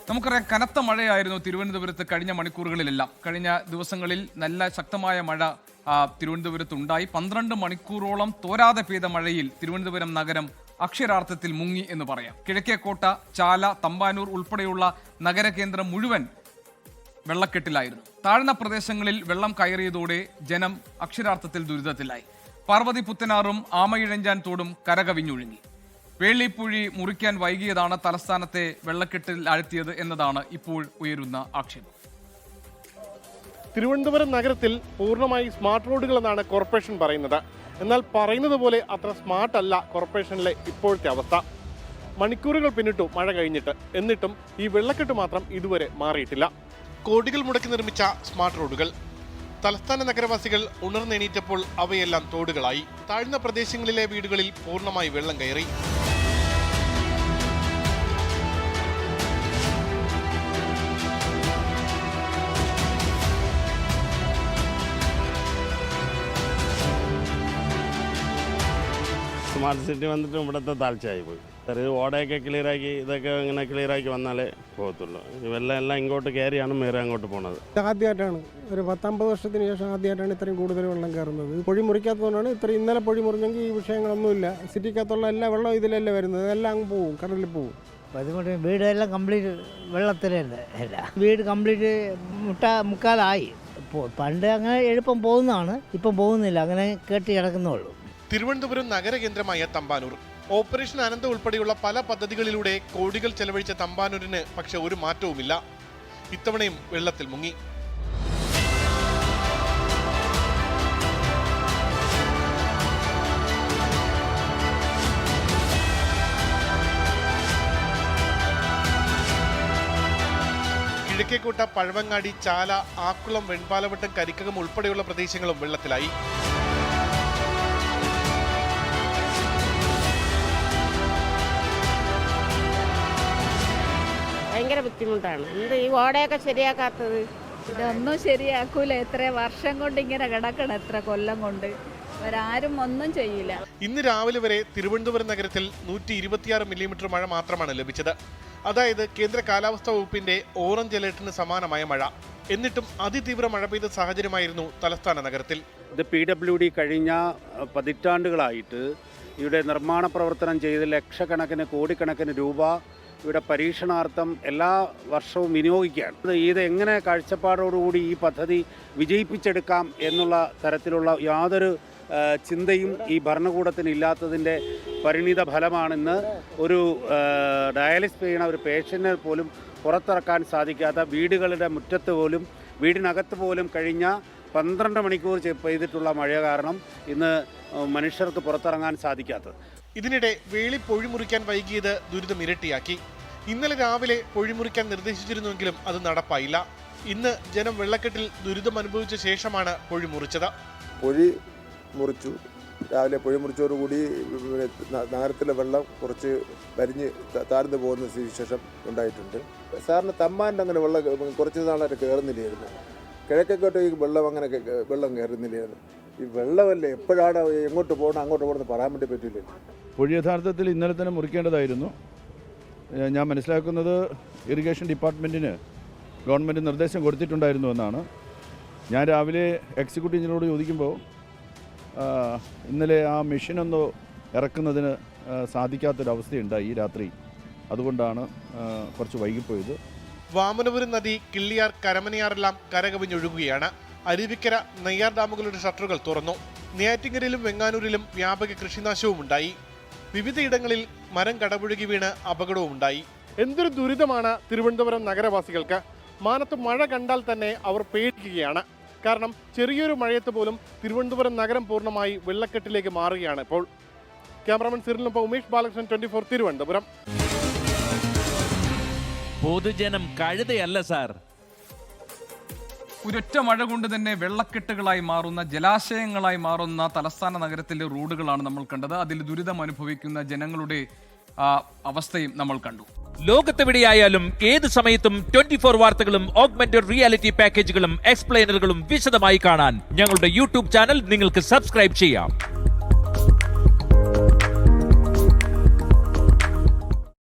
നമുക്കറിയാം കനത്ത മഴയായിരുന്നു തിരുവനന്തപുരത്ത് കഴിഞ്ഞ മണിക്കൂറുകളിലെല്ലാം. കഴിഞ്ഞ ദിവസങ്ങളിൽ നല്ല ശക്തമായ മഴ തിരുവനന്തപുരത്ത് ഉണ്ടായി. 12 മണിക്കൂറോളം തോരാതെ പെയ്ത മഴയിൽ തിരുവനന്തപുരം നഗരം അക്ഷരാർത്ഥത്തിൽ മുങ്ങി എന്ന് പറയാം. കിഴക്കേക്കോട്ട, ചാല, തമ്പാനൂർ ഉൾപ്പെടെയുള്ള നഗരകേന്ദ്രം മുഴുവൻ വെള്ളക്കെട്ടിലായിരുന്നു. താഴ്ന്ന പ്രദേശങ്ങളിൽ വെള്ളം കയറിയതോടെ ജനം അക്ഷരാർത്ഥത്തിൽ ദുരിതത്തിലായി. പാർവതി പുത്തനാറും ആമയിഴഞ്ചാൻ തോടും കരകവിഞ്ഞൊഴുങ്ങി. വേളിപ്പുഴി മുറിക്കാൻ വൈകിയതാണ് തലസ്ഥാനത്തെ വെള്ളക്കെട്ടിൽ ആഴ്ത്തിയത് എന്നതാണ് ഇപ്പോൾ ഉയരുന്ന ആക്ഷേപം. തിരുവനന്തപുരം നഗരത്തിൽ പൂർണ്ണമായി സ്മാർട്ട് റോഡുകൾ എന്നാണ് കോർപ്പറേഷൻ പറയുന്നത്. എന്നാൽ പറയുന്നത് പോലെ അത്ര സ്മാർട്ട് അല്ല കോർപ്പറേഷനിലെ ഇപ്പോഴത്തെ അവസ്ഥ. മണിക്കൂറുകൾ പിന്നിട്ടു മഴ കഴിഞ്ഞിട്ട്, എന്നിട്ടും ഈ വെള്ളക്കെട്ട് മാത്രം ഇതുവരെ മാറിയിട്ടില്ല. കോടികൾ മുടക്കി നിർമ്മിച്ച സ്മാർട്ട് റോഡുകൾ തലസ്ഥാന നഗരവാസികൾ ഉണർന്നെണീറ്റപ്പോൾ അവയെല്ലാം തോടുകളായി. താഴ്ന്ന പ്രദേശങ്ങളിലെ വീടുകളിൽ പൂർണ്ണമായി വെള്ളം കയറി. സ്മാർട്ട് സിറ്റി വന്നിട്ട് ഇവിടുത്തെ താഴ്ചയായി പോയി. ഓടയൊക്കെ ക്ലിയറാക്കി ഇതൊക്കെ ഇങ്ങനെ ക്ലിയറാക്കി വന്നാലേ പോകത്തുള്ളൂ. വെള്ളം എല്ലാം ഇങ്ങോട്ട് കയറിയാണ് മേരെ അങ്ങോട്ട് പോണത്. ആദ്യമായിട്ടാണ് ഒരു 10-50 വർഷത്തിന് ശേഷം ആദ്യമായിട്ടാണ് ഇത്രയും കൂടുതൽ വെള്ളം കയറുന്നത്. പൊഴി മുറിക്കാത്തതുകൊണ്ടാണ് ഇത്രയും. ഇന്നലെ പൊഴി മുറിഞ്ഞെങ്കിൽ ഈ വിഷയങ്ങളൊന്നുമില്ല. സിറ്റിക്കകത്തുള്ള എല്ലാ വെള്ളം ഇതിലല്ലേ വരുന്നത്, എല്ലാം അങ്ങ് പോവും, കടലിൽ പോവും. അതുകൊണ്ട് വീടെല്ലാം കംപ്ലീറ്റ് വെള്ളത്തിലല്ല. വീട് കംപ്ലീറ്റ് മുക്കാലായി. പണ്ട് അങ്ങനെ എളുപ്പം പോകുന്നതാണ്, ഇപ്പം പോകുന്നില്ല, അങ്ങനെ കെട്ടി കിടക്കുന്നുള്ളൂ. തിരുവനന്തപുരം നഗരകേന്ദ്രമായ തമ്പാനൂർ, ഓപ്പറേഷൻ അനന്ത ഉൾപ്പെടെയുള്ള പല പദ്ധതികളിലൂടെ കോടികൾ ചെലവഴിച്ച തമ്പാനൂരിന് പക്ഷെ ഒരു മാറ്റവുമില്ല. ഇത്തവണയും വെള്ളത്തിൽ മുങ്ങി. കിഴക്കേക്കോട്ട, പഴവങ്ങാടി, ചാല, ആക്കുളം, വെൺപാലവട്ടം, കരിക്കകം ഉൾപ്പെടെയുള്ള പ്രദേശങ്ങളും വെള്ളത്തിലായി. ഭയങ്കര ബുദ്ധിമുട്ടാണ്. എന്ത് ഈ ഓടയൊക്കെ ശരിയാക്കാത്തത്? ഇതൊന്നും ശരിയാക്കൂല. എത്ര വർഷം കൊണ്ട് ഇങ്ങനെ കിടക്കണം, എത്ര കൊല്ലം കൊണ്ട് അവരാരും ഒന്നും ചെയ്യില്ല. ഇന്ന് രാവിലെ വരെ തിരുവനന്തപുരം നഗരത്തിൽ 126 മില്ലിമീറ്റർ മഴ മാത്രമാണ് ലഭിച്ചത്. അതായത് കേന്ദ്ര കാലാവസ്ഥാ വകുപ്പിന്റെ ഓറഞ്ച് അലേർട്ടിന് സമാനമായ മഴ. എന്നിട്ടും അതിതീവ്ര മഴ പെയ്ത സാഹചര്യമായിരുന്നു തലസ്ഥാന നഗരത്തിൽ. ഇത് PWD കഴിഞ്ഞ പതിറ്റാണ്ടുകളായിട്ട് ഇവിടെ നിർമ്മാണ പ്രവർത്തനം ചെയ്ത് ലക്ഷക്കണക്കിന് കോടിക്കണക്കിന് രൂപ ഇവിടെ പരീക്ഷണാർത്ഥം എല്ലാ വർഷവും വിനിയോഗിക്കുകയാണ്. ഇത് എങ്ങനെ കാഴ്ചപ്പാടോടുകൂടി ഈ പദ്ധതി വിജയിപ്പിച്ചെടുക്കാം എന്നുള്ള തരത്തിലുള്ള യാതൊരു ചിന്തയും ഈ ഭരണകൂടത്തിന് ഇല്ലാത്തതിൻ്റെ പരിണിത ഫലമാണെന്ന് ഒരു ഡയാലിസിസ് ചെയ്യുന്ന ഒരു പേഷ്യന്റിനെ പോലും പുറത്തിറക്കാൻ സാധിക്കാത്ത, വീടുകളുടെ മുറ്റത്ത് പോലും വീടിനകത്ത് പോലും കഴിഞ്ഞ 12 മണിക്കൂർ പെയ്തിട്ടുള്ള മഴ കാരണം ഇന്ന് മനുഷ്യർക്ക് പുറത്തിറങ്ങാൻ സാധിക്കാത്തത്. ഇതിനിടെ വേളി പൊഴി മുറിക്കാൻ വൈകിയത് ദുരിതം ഇരട്ടിയാക്കി. ഇന്നലെ രാവിലെ പൊഴി മുറിക്കാൻ നിർദ്ദേശിച്ചിരുന്നുവെങ്കിലും അത് നടപ്പായില്ല. ഇന്ന് ജനം വെള്ളക്കെട്ടിൽ ദുരിതം അനുഭവിച്ച ശേഷമാണ് പൊഴി മുറിച്ചത്. പൊഴി മുറിച്ചു. രാവിലെ പൊഴി മുറിച്ചതോടുകൂടി നഗരത്തിലെ വെള്ളം കുറച്ച് വരിഞ്ഞ് താഴ്ന്നു പോകുന്ന സ്ഥിതിവിശേഷം ഉണ്ടായിട്ടുണ്ട്. സാറിന് തമ്മാൻ്റെ അങ്ങനെ വെള്ളം കുറച്ച് നാളായിട്ട് കയറുന്നില്ലായിരുന്നു. കിഴക്കേക്കോട്ട് ഈ വെള്ളം കയറുന്നില്ലായിരുന്നു. ഈ വെള്ളമല്ലേ എപ്പോഴാണ് എങ്ങോട്ട് പോകണം അങ്ങോട്ട് പോകണമെന്ന് പറയാൻ വേണ്ടി പറ്റില്ല. പൊഴി യഥാർത്ഥത്തിൽ ഇന്നലെ തന്നെ മുറിക്കേണ്ടതായിരുന്നു. ഞാൻ മനസ്സിലാക്കുന്നത് ഇറിഗേഷൻ ഡിപ്പാർട്ട്മെൻറ്റിന് ഗവൺമെൻറ് നിർദ്ദേശം കൊടുത്തിട്ടുണ്ടായിരുന്നു എന്നാണ്. ഞാൻ രാവിലെ എക്സിക്യൂട്ടീവ് എഞ്ചിനീയറോട് ചോദിക്കുമ്പോൾ ഇന്നലെ ആ മെഷീനൊന്ന് ഇറക്കുന്നതിന് സാധിക്കാത്തൊരവസ്ഥയുണ്ടായി ഈ രാത്രി. അതുകൊണ്ടാണ് കുറച്ച് വൈകിപ്പോയത്. വാമനപുരം നദി, കിള്ളിയാർ, കരമനയാറെല്ലാം കരകവിഞ്ഞൊഴുകുകയാണ്. അരുവിക്കര, നെയ്യാർ ഡാമുകളുടെ ഷട്ടറുകൾ തുറന്നു. നെയ്യാറ്റിൻകരയിലും വെങ്ങാനൂരിലും വ്യാപക കൃഷിനാശവും ഉണ്ടായി. വിവിധയിടങ്ങളിൽ മരം കടപുഴകി വീണ് അപകടവും ഉണ്ടായി. എന്തൊരു ദുരിതമാണ് തിരുവനന്തപുരം നഗരവാസികൾക്ക്. മാനത്ത് മഴ കണ്ടാൽ തന്നെ അവർ പേടിക്കുകയാണ്. കാരണം ചെറിയൊരു മഴയത്ത് പോലും തിരുവനന്തപുരം നഗരം പൂർണ്ണമായി വെള്ളക്കെട്ടിലേക്ക് മാറുകയാണ് ഇപ്പോൾ. ക്യാമറാമാൻ സിറിലിനൊപ്പം ഉമേഷ് ബാലകൃഷ്ണൻ, 24 തിരുവനന്തപുരം. പൊതുജനം കഴുതയല്ല സാർ. ഒരൊറ്റ മഴ കൊണ്ട് തന്നെ വെള്ളക്കെട്ടുകളായി മാറുന്ന, ജലാശയങ്ങളായി മാറുന്ന തലസ്ഥാന നഗരത്തിലെ റോഡുകളാണ് നമ്മൾ കണ്ടത്. അതിൽ ദുരിതം അനുഭവിക്കുന്ന ജനങ്ങളുടെ അവസ്ഥയും നമ്മൾ കണ്ടു. ലോകത്തെവിടെയായാലും ഏത് സമയത്തും 24 വാർത്തകളും ഓഗ്മെന്റഡ് റിയാലിറ്റി പാക്കേജുകളും എക്സ്പ്ലെയിനറുകളും വിശദമായി കാണാൻ ഞങ്ങളുടെ യൂട്യൂബ് ചാനൽ നിങ്ങൾക്ക് സബ്സ്ക്രൈബ് ചെയ്യാം.